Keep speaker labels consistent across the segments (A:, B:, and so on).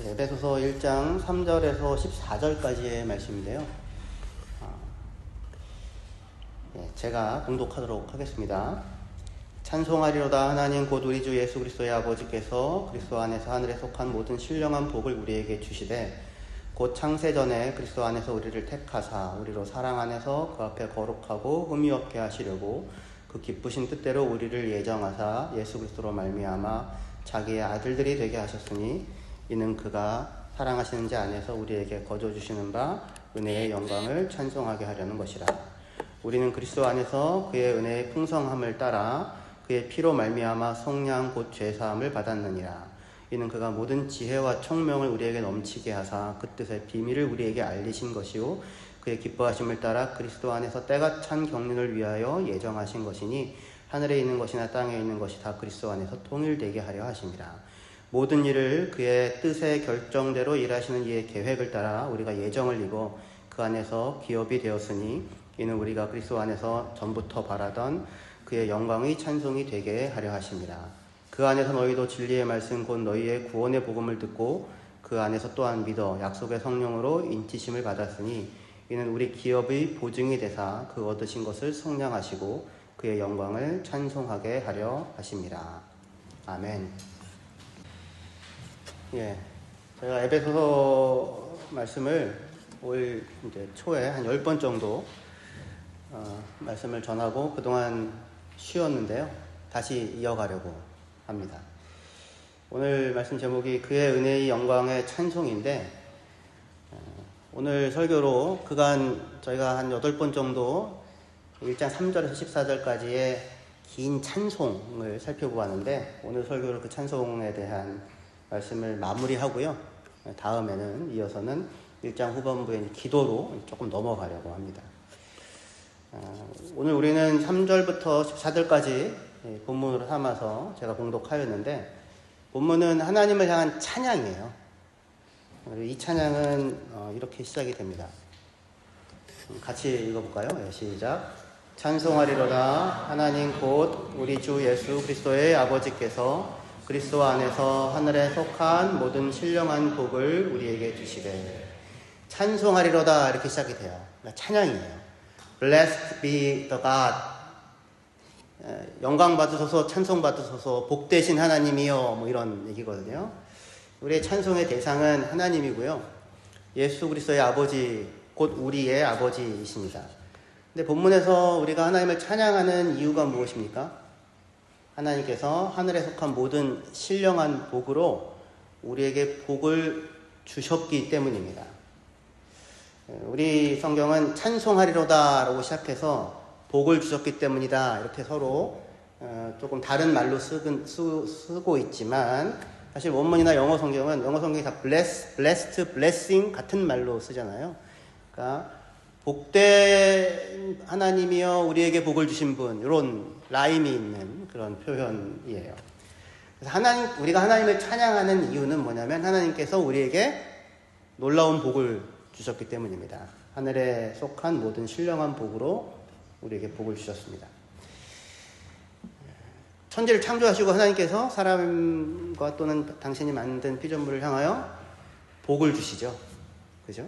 A: 에베소서 1장 3절에서 14절까지의 말씀인데요. 제가 봉독하도록 하겠습니다. 찬송하리로다. 하나님 곧 우리 주 예수 그리스도의 아버지께서 그리스도 안에서 하늘에 속한 모든 신령한 복을 우리에게 주시되 곧 창세전에 그리스도 안에서 우리를 택하사 우리로 사랑 안에서 그 앞에 거룩하고 흠이 없게 하시려고 그 기쁘신 뜻대로 우리를 예정하사 예수 그리스도로 말미암아 자기의 아들들이 되게 하셨으니 이는 그가 사랑하시는 자 안에서 우리에게 거저 주시는 바 은혜의 영광을 찬송하게 하려는 것이라. 우리는 그리스도 안에서 그의 은혜의 풍성함을 따라 그의 피로 말미암아 속량 곧 죄사함을 받았느니라. 이는 그가 모든 지혜와 총명을 우리에게 넘치게 하사 그 뜻의 비밀을 우리에게 알리신 것이요 그의 기뻐하심을 따라 그리스도 안에서 때가 찬 경륜을 위하여 예정하신 것이니 하늘에 있는 것이나 땅에 있는 것이 다 그리스도 안에서 통일되게 하려 하심이라. 모든 일을 그의 뜻의 결정대로 일하시는 이의 계획을 따라 우리가 예정을 이고 그 안에서 기업이 되었으니 이는 우리가 그리스도 안에서 전부터 바라던 그의 영광의 찬송이 되게 하려 하심이라. 그 안에서 너희도 진리의 말씀 곧 너희의 구원의 복음을 듣고 그 안에서 또한 믿어 약속의 성령으로 인치심을 받았으니 이는 우리 기업의 보증이 되사 그 얻으신 것을 속량하시고 그의 영광을 찬송하게 하려 하심이라. 아멘. 제가 에베소서 말씀을 올 이제 초에 한 10번 정도 말씀을 전하고 그동안 쉬었는데요. 다시 이어가려고 합니다. 오늘 말씀 제목이 그의 은혜의 영광의 찬송인데 오늘 설교로 그간 저희가 한 8번 정도 1장 3절에서 14절까지의 긴 찬송을 살펴보았는데 오늘 설교로 그 찬송에 대한 말씀을 마무리하고요. 다음에는 이어서는 1장 후반부의 기도로 조금 넘어가려고 합니다. 오늘 우리는 3절부터 14절까지 본문으로 삼아서 제가 봉독하였는데 본문은 하나님을 향한 찬양이에요. 이 찬양은 이렇게 시작이 됩니다. 같이 읽어볼까요? 시작. 찬송하리로다. 하나님 곧 우리 주 예수 그리스도의 아버지께서 그리스도 안에서 하늘에 속한 모든 신령한 복을 우리에게 주시되. 찬송하리로다 이렇게 시작이 돼요. 그러니까 찬양이에요. Blessed be the God. 영광 받으소서, 찬송 받으소서, 복되신 하나님이여, 뭐 이런 얘기거든요. 우리의 찬송의 대상은 하나님이고요. 예수 그리스도의 아버지, 곧 우리의 아버지이십니다. 근데 본문에서 우리가 하나님을 찬양하는 이유가 무엇입니까? 하나님께서 하늘에 속한 모든 신령한 복으로 우리에게 복을 주셨기 때문입니다. 우리 성경은 찬송하리로다 라고 시작해서 복을 주셨기 때문이다 이렇게 서로 조금 다른 말로 쓰고 있지만 사실 원문이나 영어 성경이 다 blessed, blessing 같은 말로 쓰잖아요. 그러니까 복된 하나님이여 우리에게 복을 주신 분, 이런 라임이 있는 그런 표현이에요. 그래서 우리가 하나님을 찬양하는 이유는 뭐냐면 하나님께서 우리에게 놀라운 복을 주셨기 때문입니다. 하늘에 속한 모든 신령한 복으로 우리에게 복을 주셨습니다. 천지를 창조하시고 하나님께서 사람과 또는 당신이 만든 피조물을 향하여 복을 주시죠. 그죠?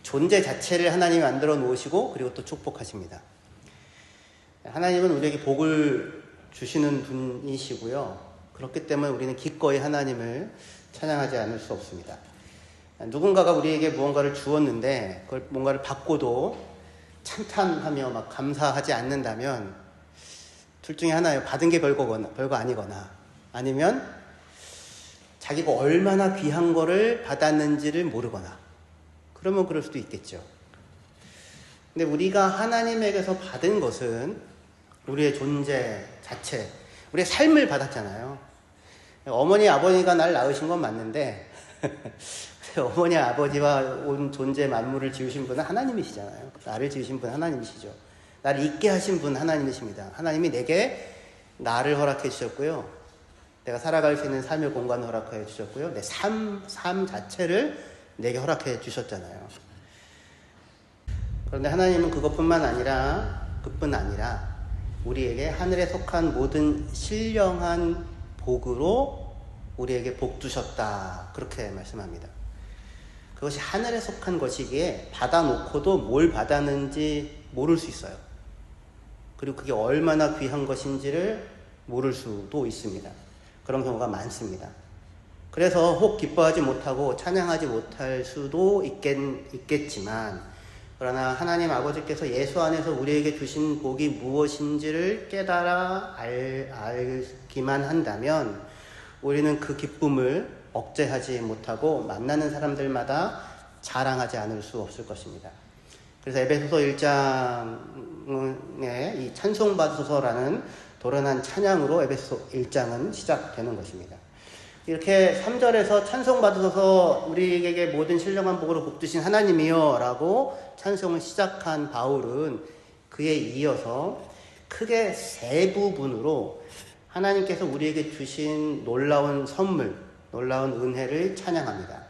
A: 존재 자체를 하나님이 만들어 놓으시고 그리고 또 축복하십니다. 하나님은 우리에게 복을 주시는 분이시고요. 그렇기 때문에 우리는 기꺼이 하나님을 찬양하지 않을 수 없습니다. 누군가가 우리에게 무언가를 주었는데 그걸 뭔가를 받고도 찬탄하며 막 감사하지 않는다면 둘 중에 하나예요. 받은 게 별거 아니거나 아니면 자기가 얼마나 귀한 거를 받았는지를 모르거나 그러면 그럴 수도 있겠죠. 근데 우리가 하나님에게서 받은 것은 우리의 존재 자체, 우리의 삶을 받았잖아요. 어머니, 아버지가 날 낳으신 건 맞는데 어머니, 아버지와 온 존재 만물을 지으신 분은 하나님이시잖아요. 나를 지으신 분은 하나님이시죠. 나를 있게 하신 분은 하나님이십니다. 하나님이 내게 나를 허락해 주셨고요. 내가 살아갈 수 있는 삶의 공간을 허락해 주셨고요. 내 삶 자체를 내게 허락해 주셨잖아요. 그런데 하나님은 그뿐 아니라 우리에게 하늘에 속한 모든 신령한 복으로 우리에게 복 주셨다. 그렇게 말씀합니다. 그것이 하늘에 속한 것이기에 받아놓고도 뭘 받았는지 모를 수 있어요. 그리고 그게 얼마나 귀한 것인지를 모를 수도 있습니다. 그런 경우가 많습니다. 그래서 혹 기뻐하지 못하고 찬양하지 못할 수도 있겠지만, 그러나 하나님 아버지께서 예수 안에서 우리에게 주신 복이 무엇인지를 깨달아 알기만 한다면 우리는 그 기쁨을 억제하지 못하고 만나는 사람들마다 자랑하지 않을 수 없을 것입니다. 그래서 에베소서 1장에 이 찬송받으소서라는 도련한 찬양으로 에베소서 1장은 시작되는 것입니다. 이렇게 3절에서 찬송받으소서 우리에게 모든 신령한 복으로 복 주신 하나님이여 라고 찬송을 시작한 바울은 그에 이어서 크게 세 부분으로 하나님께서 우리에게 주신 놀라운 선물, 놀라운 은혜를 찬양합니다.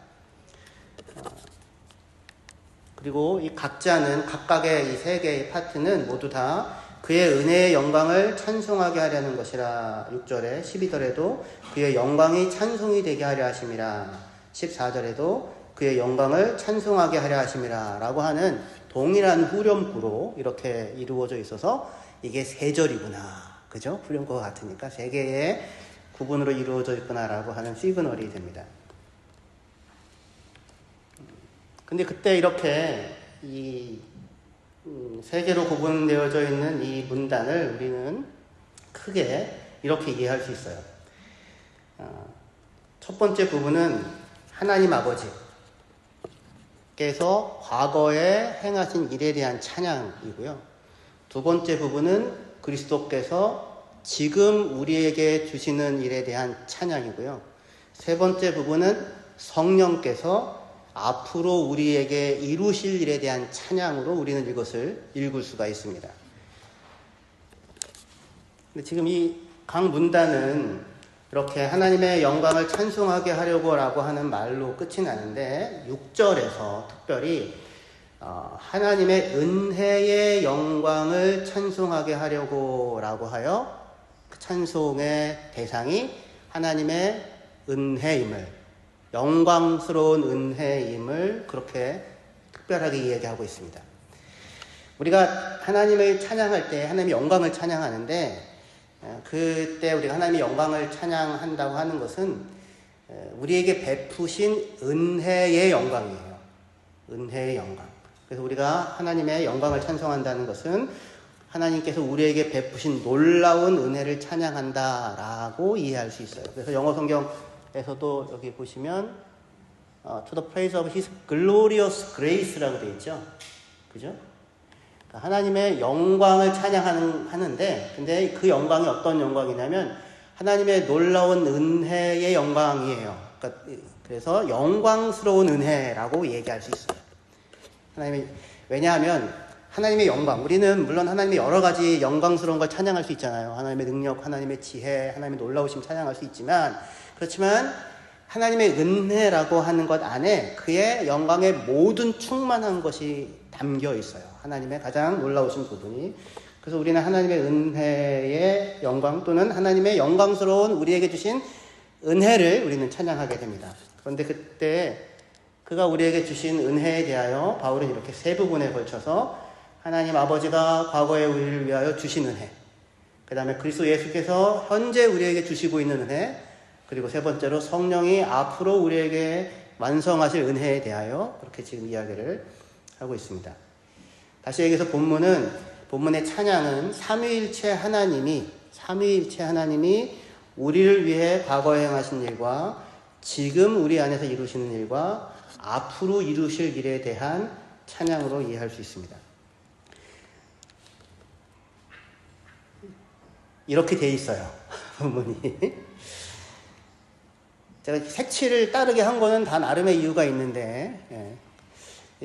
A: 그리고 이 각각의 이 세 개의 파트는 모두 다 그의 은혜의 영광을 찬송하게 하려는 것이라. 6절에 12절에도 그의 영광이 찬송이 되게 하려 하심이라. 14절에도 그의 영광을 찬송하게 하려 하심이라 라고 하는 동일한 후렴구로 이렇게 이루어져 있어서 이게 세 절이구나. 그죠? 후렴구가 같으니까 세 개의 구분으로 이루어져 있구나라고 하는 시그널이 됩니다. 근데 그때 이렇게 이 세 개로 구분되어져 있는 이 문단을 우리는 크게 이렇게 이해할 수 있어요. 첫 번째 부분은 하나님 아버지께서 과거에 행하신 일에 대한 찬양이고요. 두 번째 부분은 그리스도께서 지금 우리에게 주시는 일에 대한 찬양이고요. 세 번째 부분은 성령께서 앞으로 우리에게 이루실 일에 대한 찬양으로 우리는 이것을 읽을 수가 있습니다. 근데 지금 이 각 문단은 이렇게 하나님의 영광을 찬송하게 하려고라고 하는 말로 끝이 나는데 6절에서 특별히 하나님의 은혜의 영광을 찬송하게 하려고라고 하여 그 찬송의 대상이 하나님의 은혜임을, 영광스러운 은혜임을 그렇게 특별하게 이야기하고 있습니다. 우리가 하나님을 찬양할 때 하나님의 영광을 찬양하는데, 그때 우리가 하나님의 영광을 찬양한다고 하는 것은 우리에게 베푸신 은혜의 영광이에요. 은혜의 영광. 그래서 우리가 하나님의 영광을 찬송한다는 것은 하나님께서 우리에게 베푸신 놀라운 은혜를 찬양한다라고 이해할 수 있어요. 그래서 영어 성경에서도 여기 보시면 To the praise of His glorious grace라고 되어 있죠. 그죠? 그러니까 하나님의 영광을 찬양하는데, 근데 그 영광이 어떤 영광이냐면 하나님의 놀라운 은혜의 영광이에요. 그러니까 그래서 영광스러운 은혜라고 얘기할 수 있어요. 왜냐하면 하나님의 영광, 우리는 물론 하나님의 여러 가지 영광스러운 걸 찬양할 수 있잖아요. 하나님의 능력, 하나님의 지혜, 하나님의 놀라우심 찬양할 수 있지만, 그렇지만 하나님의 은혜라고 하는 것 안에 그의 영광의 모든 충만한 것이 담겨 있어요. 하나님의 가장 놀라우신 부분이. 그래서 우리는 하나님의 은혜의 영광 또는 하나님의 영광스러운 우리에게 주신 은혜를 우리는 찬양하게 됩니다. 그런데 그때 그가 우리에게 주신 은혜에 대하여 바울은 이렇게 세 부분에 걸쳐서 하나님 아버지가 과거에 우리를 위하여 주신 은혜, 그 다음에 그리스도 예수께서 현재 우리에게 주시고 있는 은혜, 그리고 세 번째로 성령이 앞으로 우리에게 완성하실 은혜에 대하여 그렇게 지금 이야기를 하고 있습니다. 다시 얘기해서 본문의 찬양은 삼위일체 하나님이 우리를 위해 과거에 행하신 일과 지금 우리 안에서 이루시는 일과 앞으로 이루실 일에 대한 찬양으로 이해할 수 있습니다. 이렇게 돼 있어요. 본문이. 제가 색칠을 따르게 한 거는 다 나름의 이유가 있는데,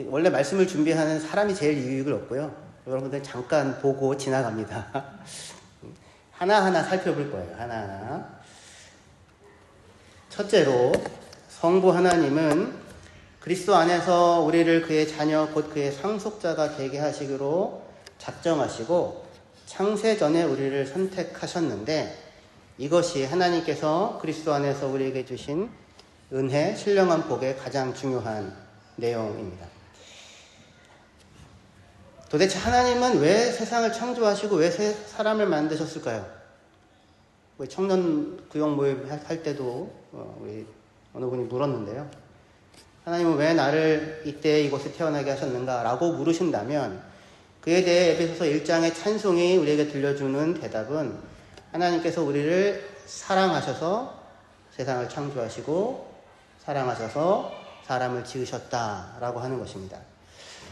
A: 원래 말씀을 준비하는 사람이 제일 유익을 얻고요. 여러분들 잠깐 보고 지나갑니다. 하나하나 살펴볼 거예요. 하나하나. 첫째로 성부 하나님은 그리스도 안에서 우리를 그의 자녀 곧 그의 상속자가 되게 하시기로 작정하시고 창세 전에 우리를 선택하셨는데, 이것이 하나님께서 그리스도 안에서 우리에게 주신 은혜, 신령한 복의 가장 중요한 내용입니다. 도대체 하나님은 왜 세상을 창조하시고 왜 사람을 만드셨을까요? 우리 청년 구역 모임 할 때도 우리 어느 분이 물었는데요. 하나님은 왜 나를 이때 이곳에 태어나게 하셨는가? 라고 물으신다면 그에 대해 에베소서 1장의 찬송이 우리에게 들려주는 대답은 하나님께서 우리를 사랑하셔서 세상을 창조하시고 사랑하셔서 사람을 지으셨다라고 하는 것입니다.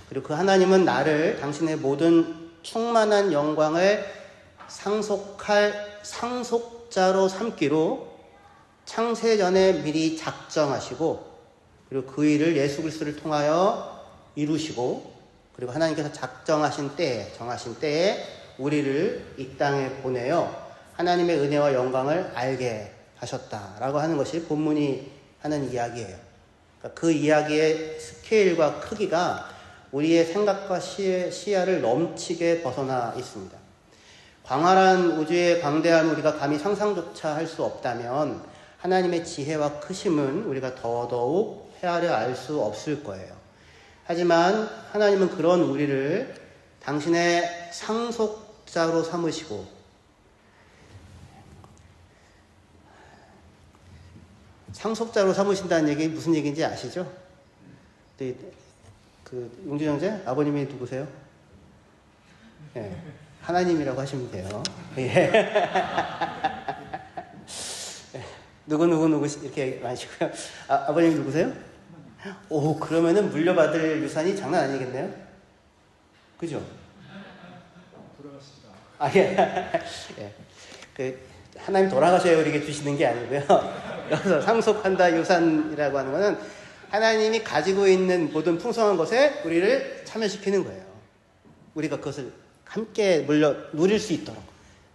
A: 그리고 그 하나님은 나를 당신의 모든 충만한 영광을 상속할 상속자로 삼기로 창세전에 미리 작정하시고 그리고 그 일을 예수 그리스도를 통하여 이루시고 그리고 하나님께서 작정하신 때에 정하신 때에 우리를 이 땅에 보내어 하나님의 은혜와 영광을 알게 하셨다라고 하는 것이 본문이 하는 이야기예요. 그러니까 그 이야기의 스케일과 크기가 우리의 생각과 시야를 넘치게 벗어나 있습니다. 광활한 우주의 광대함을 우리가 감히 상상조차 할 수 없다면 하나님의 지혜와 크심은 우리가 더더욱 헤아려 알 수 없을 거예요. 하지만 하나님은 그런 우리를 당신의 상속자로 삼으시고 상속자로 삼으신다는 얘기 무슨 얘기인지 아시죠? 용준 형제? 아버님이 누구세요? 예, 하나님이라고 하시면 돼요. 예. 누구 이렇게 마시고요. 아버님 누구세요? 오, 그러면은 물려받을 유산이 장난 아니겠네요? 그죠? 돌아가시다. 예. 하나님 돌아가셔야 우리에게 주시는 게 아니고요. 여기서 상속한다 유산이라고 하는 거는 하나님이 가지고 있는 모든 풍성한 것에 우리를 참여시키는 거예요. 우리가 그것을 함께 누릴 수 있도록.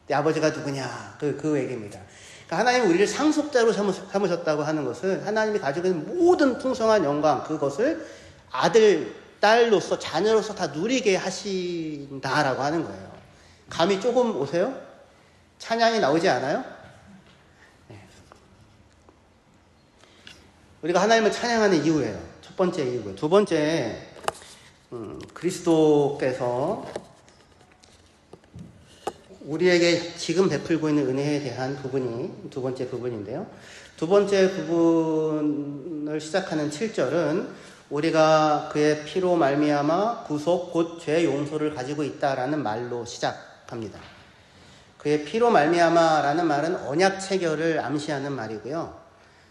A: 내 아버지가 누구냐? 그 얘기입니다. 그러니까 하나님이 우리를 상속자로 삼으셨다고 하는 것은 하나님이 가지고 있는 모든 풍성한 영광, 그것을 아들, 딸로서, 자녀로서 다 누리게 하신다라고 하는 거예요. 감이 조금 오세요? 찬양이 나오지 않아요? 네. 우리가 하나님을 찬양하는 이유예요. 첫 번째 이유고요. 두 번째, 그리스도께서 우리에게 지금 베풀고 있는 은혜에 대한 부분이 두 번째 부분인데요. 두 번째 부분을 시작하는 7절은 우리가 그의 피로 말미암아 구속 곧 죄 용서를 가지고 있다라는 말로 시작합니다. 그의 피로 말미암아라는 말은 언약 체결을 암시하는 말이고요.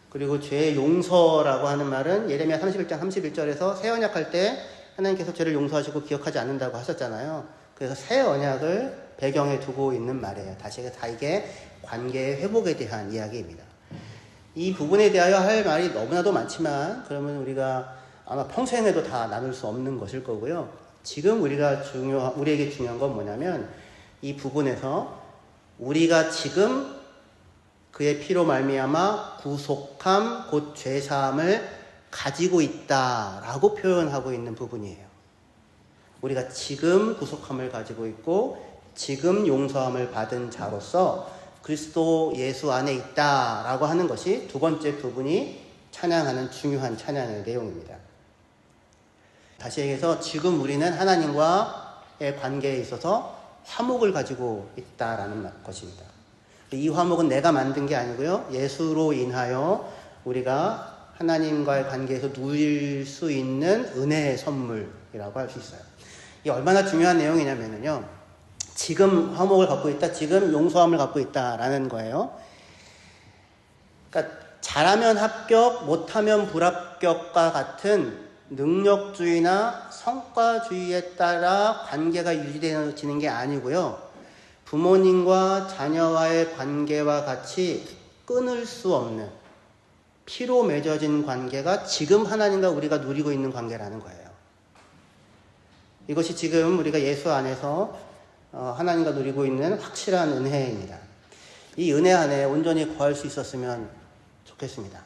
A: 그리고 죄 용서라고 하는 말은 예레미야 31장 31절에서 새 언약할 때 하나님께서 죄를 용서하시고 기억하지 않는다고 하셨잖아요. 그래서 새 언약을 배경에 두고 있는 말이에요. 다시 다 이게 관계의 회복에 대한 이야기입니다. 이 부분에 대하여 할 말이 너무나도 많지만 그러면 우리가 아마 평생에도 다 나눌 수 없는 것일 거고요. 지금 우리에게 중요한 건 뭐냐면 이 부분에서 우리가 지금 그의 피로 말미암아 구속함 곧 죄사함을 가지고 있다라고 표현하고 있는 부분이에요. 우리가 지금 구속함을 가지고 있고 지금 용서함을 받은 자로서 그리스도 예수 안에 있다라고 하는 것이 두 번째 부분이 찬양하는 중요한 찬양의 내용입니다. 다시 얘기해서 지금 우리는 하나님과의 관계에 있어서 화목을 가지고 있다라는 것입니다. 이 화목은 내가 만든 게 아니고요. 예수로 인하여 우리가 하나님과의 관계에서 누릴 수 있는 은혜의 선물이라고 할 수 있어요. 이게 얼마나 중요한 내용이냐면요. 지금 화목을 갖고 있다, 지금 용서함을 갖고 있다라는 거예요. 그러니까 잘하면 합격, 못하면 불합격과 같은 능력주의나 성과주의에 따라 관계가 유지되어지는 게 아니고요. 부모님과 자녀와의 관계와 같이 끊을 수 없는 피로 맺어진 관계가 지금 하나님과 우리가 누리고 있는 관계라는 거예요. 이것이 지금 우리가 예수 안에서 하나님과 누리고 있는 확실한 은혜입니다. 이 은혜 안에 온전히 거할 수 있었으면 좋겠습니다.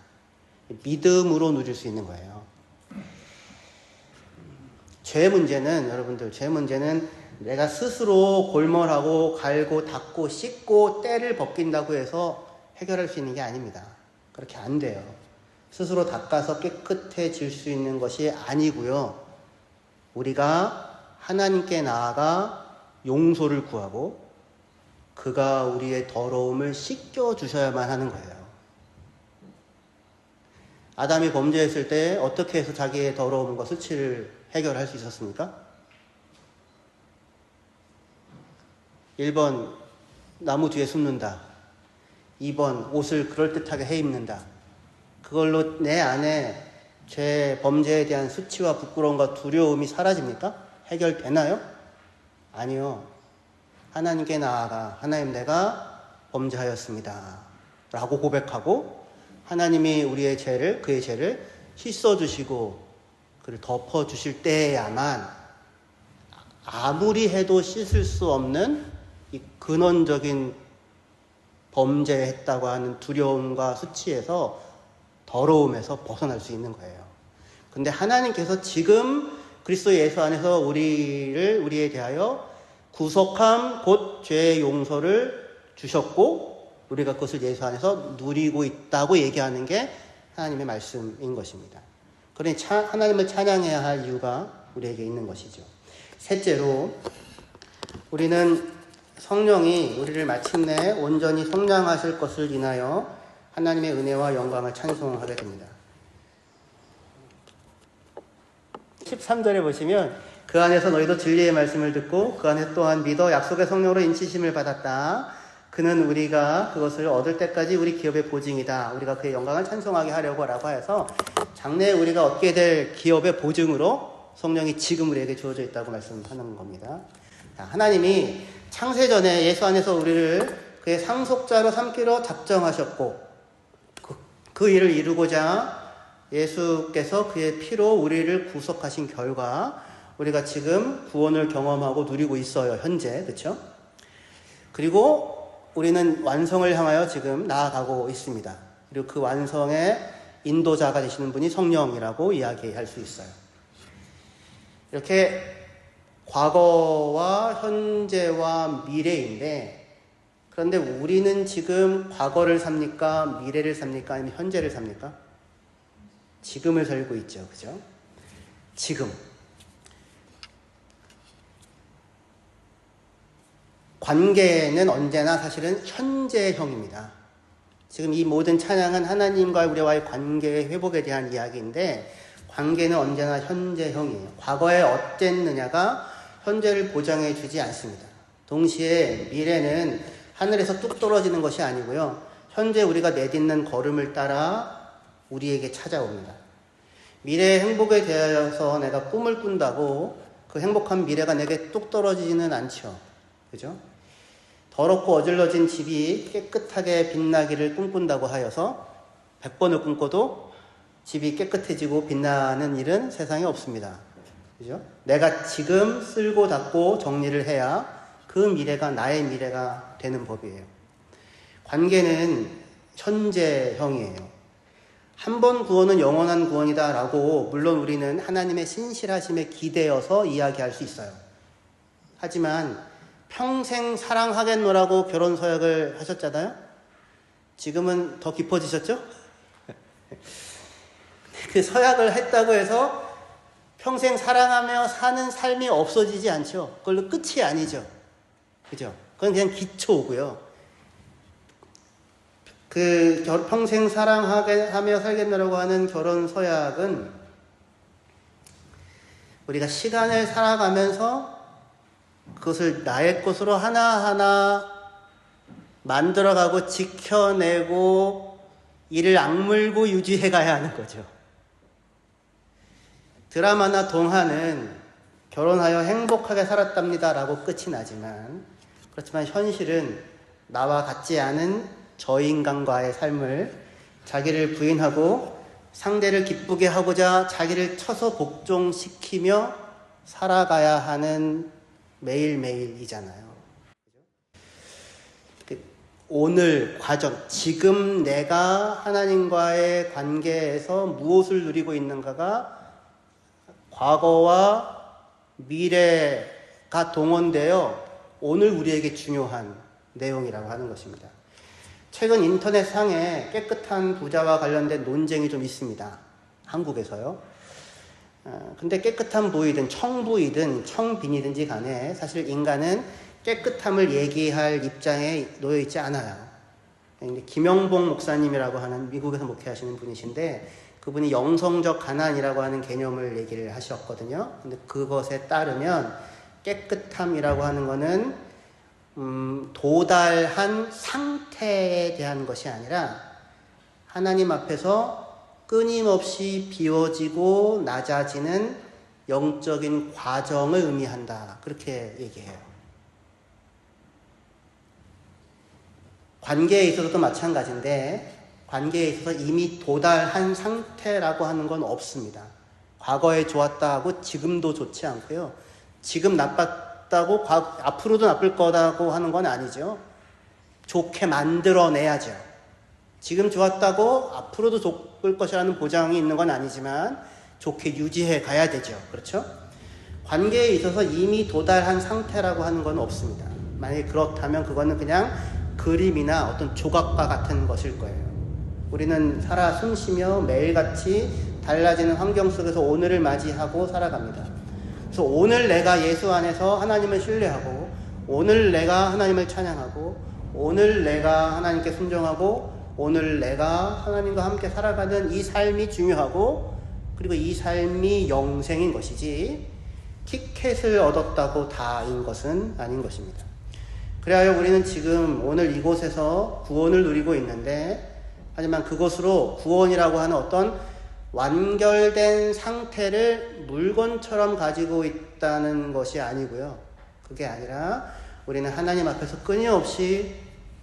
A: 믿음으로 누릴 수 있는 거예요. 죄 문제는 여러분들, 죄 문제는 내가 스스로 골몰하고 갈고 닦고 씻고 때를 벗긴다고 해서 해결할 수 있는 게 아닙니다. 그렇게 안 돼요. 스스로 닦아서 깨끗해질 수 있는 것이 아니고요. 우리가 하나님께 나아가 용서를 구하고 그가 우리의 더러움을 씻겨주셔야만 하는 거예요. 아담이 범죄했을 때 어떻게 해서 자기의 더러움과 수치를 해결할 수 있었습니까? 1번 나무 뒤에 숨는다. 2번 옷을 그럴듯하게 해입는다. 그걸로 내 안에 죄, 범죄에 대한 수치와 부끄러움과 두려움이 사라집니까? 해결되나요? 아니요. 하나님께 나아가 하나님 내가 범죄하였습니다 라고 고백하고 하나님이 우리의 죄를, 그의 죄를 씻어주시고 그를 덮어주실 때야만 아무리 해도 씻을 수 없는 이 근원적인 범죄했다고 하는 두려움과 수치에서 더러움에서 벗어날 수 있는 거예요. 근데 하나님께서 지금 그리스도 예수 안에서 우리에 대하여 구속함 곧 죄의 용서를 주셨고 우리가 그것을 예수 안에서 누리고 있다고 얘기하는 게 하나님의 말씀인 것입니다. 그러니 하나님을 찬양해야 할 이유가 우리에게 있는 것이죠. 셋째로 우리는 성령이 우리를 마침내 온전히 성량하실 것을 인하여 하나님의 은혜와 영광을 찬송하게 됩니다. 13절에 보시면 그 안에서 너희도 진리의 말씀을 듣고 그 안에서 또한 믿어 약속의 성령으로 인치심을 받았다. 그는 우리가 그것을 얻을 때까지 우리 기업의 보증이다. 우리가 그의 영광을 찬송하게 하려고 라고 해서 장래에 우리가 얻게 될 기업의 보증으로 성령이 지금 우리에게 주어져 있다고 말씀하는 겁니다. 하나님이 창세전에 예수 안에서 우리를 그의 상속자로 삼기로 작정하셨고 그 일을 이루고자 예수께서 그의 피로 우리를 구속하신 결과 우리가 지금 구원을 경험하고 누리고 있어요. 현재. 그렇죠? 그리고 우리는 완성을 향하여 지금 나아가고 있습니다. 그리고 그 완성의 인도자가 되시는 분이 성령이라고 이야기할 수 있어요. 이렇게 과거와 현재와 미래인데 그런데 우리는 지금 과거를 삽니까? 미래를 삽니까? 아니면 현재를 삽니까? 지금을 살고 있죠. 그죠? 지금. 관계는 언제나 사실은 현재형입니다. 지금 이 모든 찬양은 하나님과 우리와의 관계의 회복에 대한 이야기인데 관계는 언제나 현재형이에요. 과거에 어땠느냐가 현재를 보장해 주지 않습니다. 동시에 미래는 하늘에서 뚝 떨어지는 것이 아니고요. 현재 우리가 내딛는 걸음을 따라 우리에게 찾아옵니다. 미래의 행복에 대해서 내가 꿈을 꾼다고 그 행복한 미래가 내게 뚝 떨어지지는 않죠. 그죠? 더럽고 어질러진 집이 깨끗하게 빛나기를 꿈꾼다고 하여서 100번을 꿈꿔도 집이 깨끗해지고 빛나는 일은 세상에 없습니다. 그죠? 내가 지금 쓸고 닦고 정리를 해야 그 미래가 나의 미래가 되는 법이에요. 관계는 현재형이에요. 한 번 구원은 영원한 구원이다 라고 물론 우리는 하나님의 신실하심에 기대어서 이야기할 수 있어요. 하지만 평생 사랑하겠노라고 결혼 서약을 하셨잖아요. 지금은 더 깊어지셨죠? 그 서약을 했다고 해서 평생 사랑하며 사는 삶이 없어지지 않죠. 그걸로 끝이 아니죠. 그죠? 그건 그냥 기초고요. 그 평생 사랑하며 살겠노라고 하는 결혼 서약은 우리가 시간을 살아가면서 그것을 나의 것으로 하나하나 만들어가고 지켜내고 이를 악물고 유지해가야 하는 거죠. 드라마나 동화는 결혼하여 행복하게 살았답니다 라고 끝이 나지만 그렇지만 현실은 나와 같지 않은 저인간과의 삶을 자기를 부인하고 상대를 기쁘게 하고자 자기를 쳐서 복종시키며 살아가야 하는 매일매일이잖아요. 오늘 과정, 지금 내가 하나님과의 관계에서 무엇을 누리고 있는가가 과거와 미래가 동원되어 오늘 우리에게 중요한 내용이라고 하는 것입니다. 최근 인터넷상에 깨끗한 부자와 관련된 논쟁이 좀 있습니다. 한국에서요. 근데 깨끗한 부이든 청부이든 청빈이든지 간에 사실 인간은 깨끗함을 얘기할 입장에 놓여 있지 않아요. 김영봉 목사님이라고 하는 미국에서 목회하시는 분이신데 그분이 영성적 가난이라고 하는 개념을 얘기를 하셨거든요. 근데 그것에 따르면 깨끗함이라고 하는 거는 도달한 상태에 대한 것이 아니라 하나님 앞에서 끊임없이 비워지고 낮아지는 영적인 과정을 의미한다. 그렇게 얘기해요. 관계에 있어서도 마찬가지인데 관계에 있어서 이미 도달한 상태라고 하는 건 없습니다. 과거에 좋았다 하고 지금도 좋지 않고요. 지금 나빴다고 앞으로도 나쁠 거라고 하는 건 아니죠. 좋게 만들어내야죠. 지금 좋았다고 앞으로도 좋을 것이라는 보장이 있는 건 아니지만 좋게 유지해 가야 되죠. 그렇죠? 관계에 있어서 이미 도달한 상태라고 하는 건 없습니다. 만약에 그렇다면 그거는 그냥 그림이나 어떤 조각과 같은 것일 거예요. 우리는 살아 숨쉬며 매일같이 달라지는 환경 속에서 오늘을 맞이하고 살아갑니다. 그래서 오늘 내가 예수 안에서 하나님을 신뢰하고 오늘 내가 하나님을 찬양하고 오늘 내가 하나님께 순종하고 오늘 내가 하나님과 함께 살아가는 이 삶이 중요하고 그리고 이 삶이 영생인 것이지 티켓을 얻었다고 다인 것은 아닌 것입니다. 그래야 우리는 지금 오늘 이곳에서 구원을 누리고 있는데 하지만 그것으로 구원이라고 하는 어떤 완결된 상태를 물건처럼 가지고 있다는 것이 아니고요. 그게 아니라 우리는 하나님 앞에서 끊임없이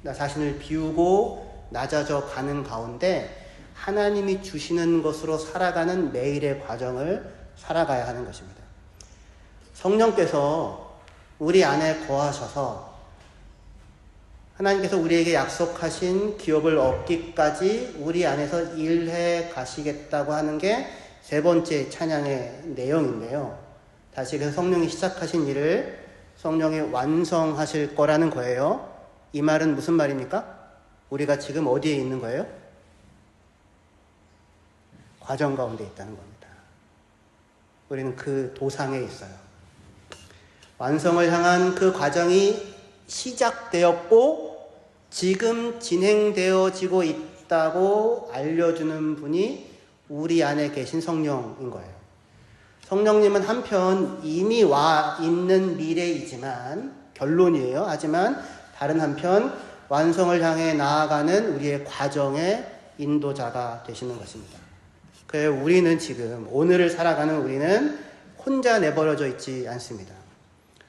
A: 나 자신을 비우고 낮아져 가는 가운데 하나님이 주시는 것으로 살아가는 매일의 과정을 살아가야 하는 것입니다. 성령께서 우리 안에 거하셔서 하나님께서 우리에게 약속하신 기업을 얻기까지 우리 안에서 일해 가시겠다고 하는 게 세 번째 찬양의 내용인데요. 다시 그래서 성령이 시작하신 일을 성령이 완성하실 거라는 거예요. 이 말은 무슨 말입니까? 우리가 지금 어디에 있는 거예요? 과정 가운데 있다는 겁니다. 우리는 그 도상에 있어요. 완성을 향한 그 과정이 시작되었고 지금 진행되어지고 있다고 알려주는 분이 우리 안에 계신 성령인 거예요. 성령님은 한편 이미 와 있는 미래이지만 결론이에요. 하지만 다른 한편 완성을 향해 나아가는 우리의 과정의 인도자가 되시는 것입니다. 그래서 우리는 지금 오늘을 살아가는 우리는 혼자 내버려져 있지 않습니다.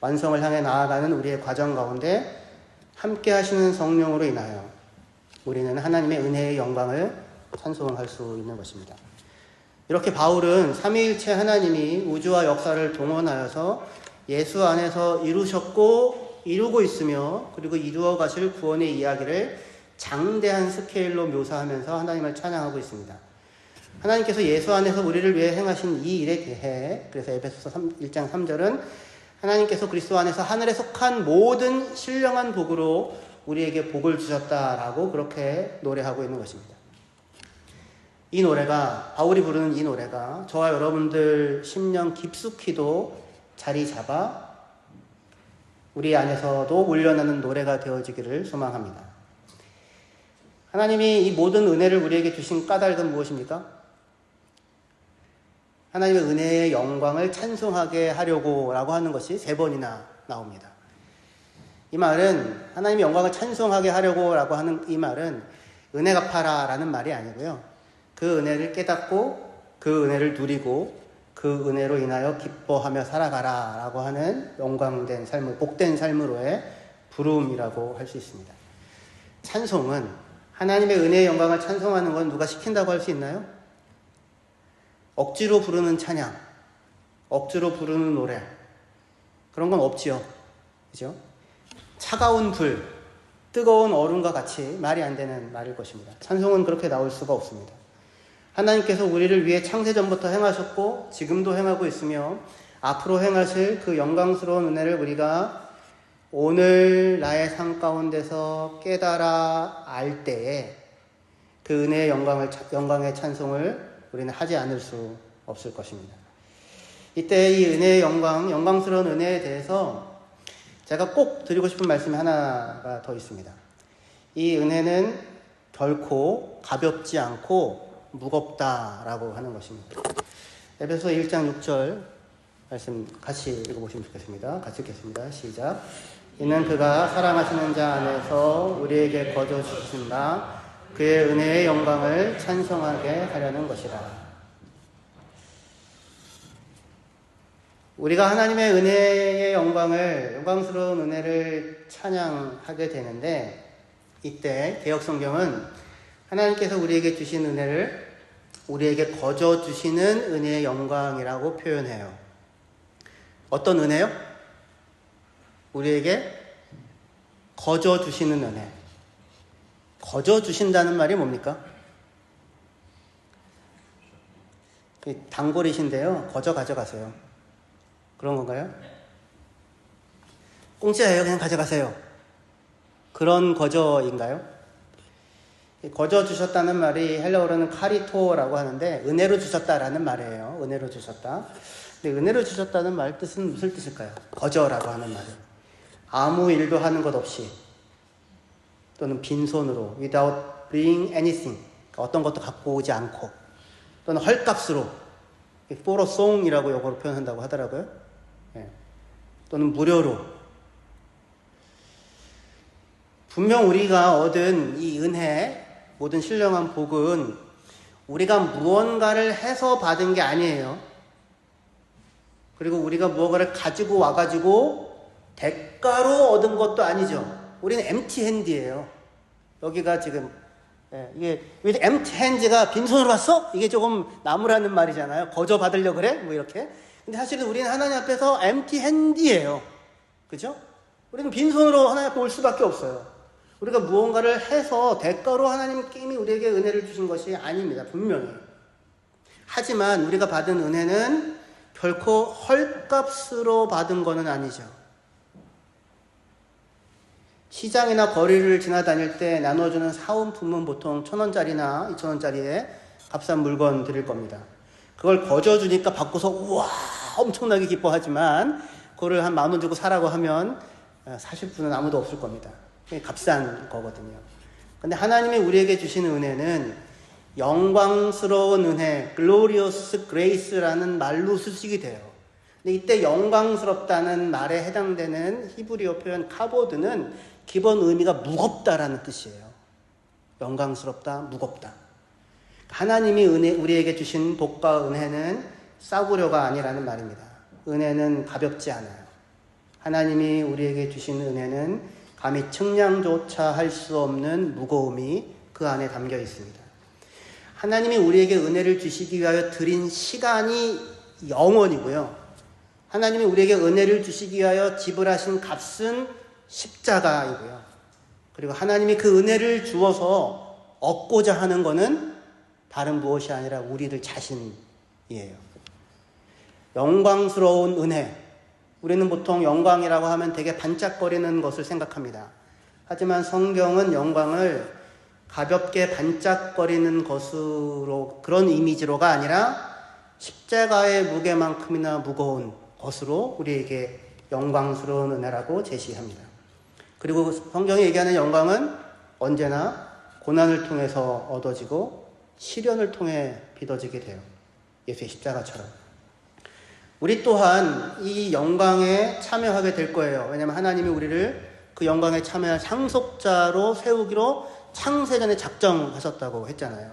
A: 완성을 향해 나아가는 우리의 과정 가운데 함께 하시는 성령으로 인하여 우리는 하나님의 은혜의 영광을 찬송할 수 있는 것입니다. 이렇게 바울은 삼위일체 하나님이 우주와 역사를 동원하여서 예수 안에서 이루셨고 이루고 있으며 그리고 이루어 가실 구원의 이야기를 장대한 스케일로 묘사하면서 하나님을 찬양하고 있습니다. 하나님께서 예수 안에서 우리를 위해 행하신 이 일에 대해 그래서 에베소서 1장 3절은 하나님께서 그리스도 안에서 하늘에 속한 모든 신령한 복으로 우리에게 복을 주셨다라고 그렇게 노래하고 있는 것입니다. 이 노래가 바울이 부르는 이 노래가 저와 여러분들 심령 깊숙이도 자리 잡아 우리 안에서도 울려나는 노래가 되어지기를 소망합니다. 하나님이 이 모든 은혜를 우리에게 주신 까닭은 무엇입니까? 하나님의 은혜의 영광을 찬송하게 하려고 라고 하는 것이 3번이나 나옵니다. 이 말은 하나님의 영광을 찬송하게 하려고 라고 하는 이 말은 은혜 갚아라 라는 말이 아니고요. 그 은혜를 깨닫고 그 은혜를 누리고 그 은혜로 인하여 기뻐하며 살아가라 라고 하는 영광된 삶을 복된 삶으로의 부름이라고 할 수 있습니다. 찬송은 하나님의 은혜의 영광을 찬송하는 건 누가 시킨다고 할 수 있나요? 억지로 부르는 찬양, 억지로 부르는 노래 그런 건 없지요. 그죠? 차가운 불, 뜨거운 얼음과 같이 말이 안 되는 말일 것입니다. 찬송은 그렇게 나올 수가 없습니다. 하나님께서 우리를 위해 창세전부터 행하셨고 지금도 행하고 있으며 앞으로 행하실 그 영광스러운 은혜를 우리가 오늘 나의 삶 가운데서 깨달아 알 때에 그 은혜의 영광의 찬송을 우리는 하지 않을 수 없을 것입니다. 이때 이 은혜의 영광스러운 은혜에 대해서 제가 꼭 드리고 싶은 말씀이 하나가 더 있습니다. 이 은혜는 결코 가볍지 않고 무겁다라고 하는 것입니다. 에베소 1장 6절 말씀 같이 읽어보시면 좋겠습니다. 같이 읽겠습니다. 시작. 이는 그가 사랑하시는 자 안에서 우리에게 거저 주신 바 그의 은혜의 영광을 찬송하게 하려는 것이라. 우리가 하나님의 은혜의 영광스러운 은혜를 찬양하게 되는데, 이때 개역성경은 하나님께서 우리에게 주신 은혜를 우리에게 거저 주시는 은혜의 영광이라고 표현해요. 어떤 은혜요? 우리에게 거저 주시는 은혜. 거저 주신다는 말이 뭡니까? 단골이신데요. 거저 가져가세요. 그런 건가요? 공짜예요. 그냥 가져가세요. 그런 거저인가요? 거저 주셨다는 말이 헬라어로는 카리토라고 하는데 은혜로 주셨다라는 말이에요. 은혜로 주셨다. 근데 은혜로 주셨다는 말 뜻은 무슨 뜻일까요? 거저라고 하는 말은 아무 일도 하는 것 없이 또는 빈손으로 without bringing anything, 어떤 것도 갖고 오지 않고, 또는 헐값으로 for a song이라고 영어로 표현한다고 하더라고요. 예. 또는 무료로. 분명 우리가 얻은 이 은혜, 모든 신령한 복은 우리가 무언가를 해서 받은 게 아니에요. 그리고 우리가 무언가를 가지고 와가지고 대가로 얻은 것도 아니죠. 우리는 empty hand예요. 여기가 지금 이게 왜 empty hands가 빈손으로 왔어? 이게 조금 나무라는 말이잖아요. 거저 받으려고 그래? 뭐 이렇게. 근데 사실은 우리는 하나님 앞에서 empty hand예요. 그죠? 우리는 빈손으로 하나님 앞에 올 수밖에 없어요. 우리가 무언가를 해서 대가로 하나님께 우리에게 은혜를 주신 것이 아닙니다. 분명히. 하지만 우리가 받은 은혜는 결코 헐값으로 받은 것은 아니죠. 시장이나 거리를 지나다닐 때 나눠주는 사은품은 보통 1,000원짜리나 2,000원짜리의 값싼 물건 드릴 겁니다. 그걸 거저 주니까 받고서 우와 엄청나게 기뻐하지만 그거를 한 10,000원 주고 사라고 하면 사실 분은 아무도 없을 겁니다. 그게 값싼 거거든요. 근데 하나님이 우리에게 주신 은혜는 영광스러운 은혜, glorious grace라는 말로 수식이 돼요. 근데 이때 영광스럽다는 말에 해당되는 히브리어 표현 카보드는 기본 의미가 무겁다라는 뜻이에요. 영광스럽다, 무겁다. 하나님이 우리에게 주신 복과 은혜는 싸구려가 아니라는 말입니다. 은혜는 가볍지 않아요. 하나님이 우리에게 주신 은혜는 감히 측량조차 할 수 없는 무거움이 그 안에 담겨 있습니다. 하나님이 우리에게 은혜를 주시기 위하여 드린 시간이 영원이고요. 하나님이 우리에게 은혜를 주시기 위하여 지불하신 값은 십자가이고요. 그리고 하나님이 그 은혜를 주어서 얻고자 하는 것은 다른 무엇이 아니라 우리들 자신이에요. 영광스러운 은혜. 우리는 보통 영광이라고 하면 되게 반짝거리는 것을 생각합니다. 하지만 성경은 영광을 가볍게 반짝거리는 것으로, 그런 이미지로가 아니라 십자가의 무게만큼이나 무거운 것으로 우리에게 영광스러운 은혜라고 제시합니다. 그리고 성경이 얘기하는 영광은 언제나 고난을 통해서 얻어지고 시련을 통해 빚어지게 돼요. 예수의 십자가처럼. 우리 또한 이 영광에 참여하게 될 거예요. 왜냐하면 하나님이 우리를 그 영광에 참여할 상속자로 세우기로 창세전에 작정하셨다고 했잖아요.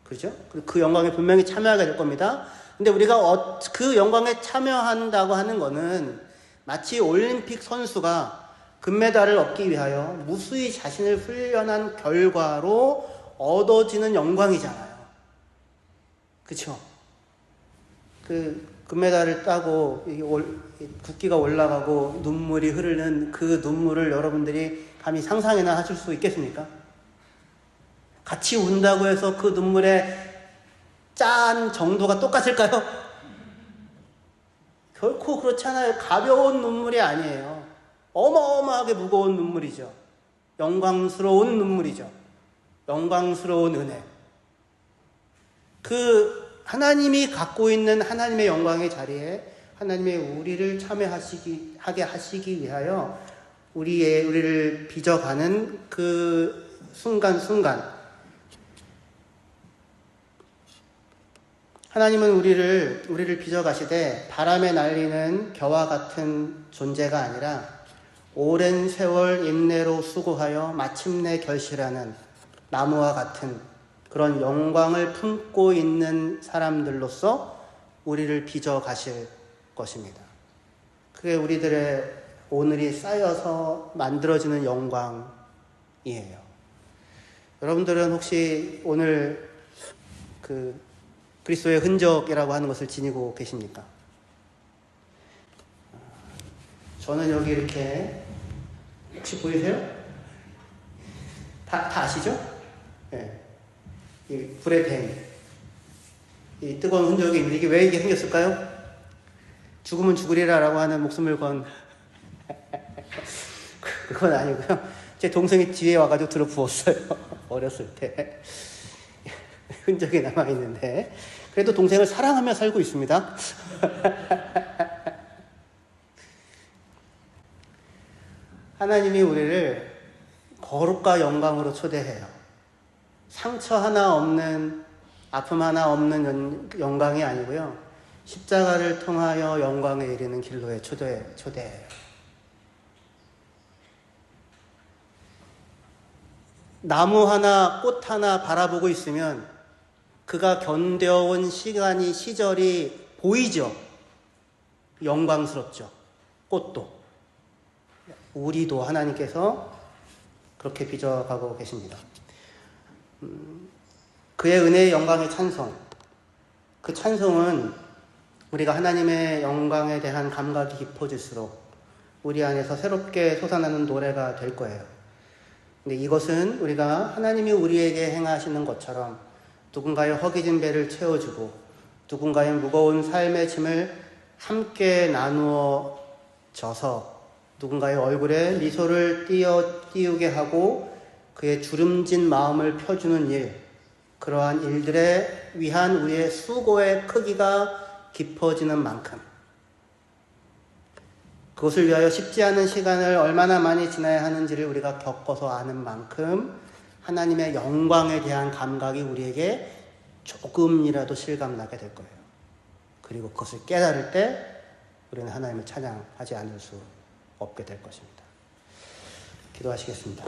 A: 그렇죠? 그 영광에 분명히 참여하게 될 겁니다. 근데 우리가 그 영광에 참여한다고 하는 거는 마치 올림픽 선수가 금메달을 얻기 위하여 무수히 자신을 훈련한 결과로 얻어지는 영광이잖아요. 그렇죠? 그 금메달을 따고 국기가 올라가고 눈물이 흐르는 그 눈물을 여러분들이 감히 상상이나 하실 수 있겠습니까? 같이 운다고 해서 그 눈물의 짠 정도가 똑같을까요? 결코 그렇지 않아요. 가벼운 눈물이 아니에요. 어마어마하게 무거운 눈물이죠. 영광스러운 눈물이죠. 영광스러운 은혜. 그 하나님이 갖고 있는 하나님의 영광의 자리에 하나님의 우리를 참여하게 하시기 위하여 우리를 빚어가는 그 순간순간, 하나님은 우리를 빚어가시되 바람에 날리는 겨와 같은 존재가 아니라 오랜 세월 인내로 수고하여 마침내 결실하는 나무와 같은 그런 영광을 품고 있는 사람들로서 우리를 빚어가실 것입니다. 그게 우리들의 오늘이 쌓여서 만들어지는 영광이에요. 여러분들은 혹시 오늘 그 그리스도의 흔적이라고 하는 것을 지니고 계십니까? 저는 여기 이렇게, 혹시 보이세요? 다 아시죠? 네. 이 불의 뱀, 이 뜨거운 흔적이 이게 왜 이게 생겼을까요? 죽으면 죽으리라라고 하는 목숨을 건 그건 아니고요. 제 동생이 뒤에 와가지고 들어 부었어요. 어렸을 때 흔적이 남아 있는데 그래도 동생을 사랑하며 살고 있습니다. 하나님이 우리를 거룩과 영광으로 초대해요. 상처 하나 없는, 아픔 하나 없는 영광이 아니고요. 십자가를 통하여 영광에 이르는 길로의 초대예요. 나무 하나, 꽃 하나 바라보고 있으면 그가 견뎌온 시절이 보이죠? 영광스럽죠? 꽃도. 우리도 하나님께서 그렇게 빚어가고 계십니다. 그의 은혜의 영광의 찬송. 그 찬송은 우리가 하나님의 영광에 대한 감각이 깊어질수록 우리 안에서 새롭게 솟아나는 노래가 될 거예요. 근데 이것은 우리가 하나님이 우리에게 행하시는 것처럼 누군가의 허기진 배를 채워주고 누군가의 무거운 삶의 짐을 함께 나누어 져서 누군가의 얼굴에 미소를 띄우게 하고 그의 주름진 마음을 펴주는 일, 그러한 일들에 위한 우리의 수고의 크기가 깊어지는 만큼, 그것을 위하여 쉽지 않은 시간을 얼마나 많이 지나야 하는지를 우리가 겪어서 아는 만큼 하나님의 영광에 대한 감각이 우리에게 조금이라도 실감나게 될 거예요. 그리고 그것을 깨달을 때 우리는 하나님을 찬양하지 않을 수 없게 될 것입니다. 기도하시겠습니다.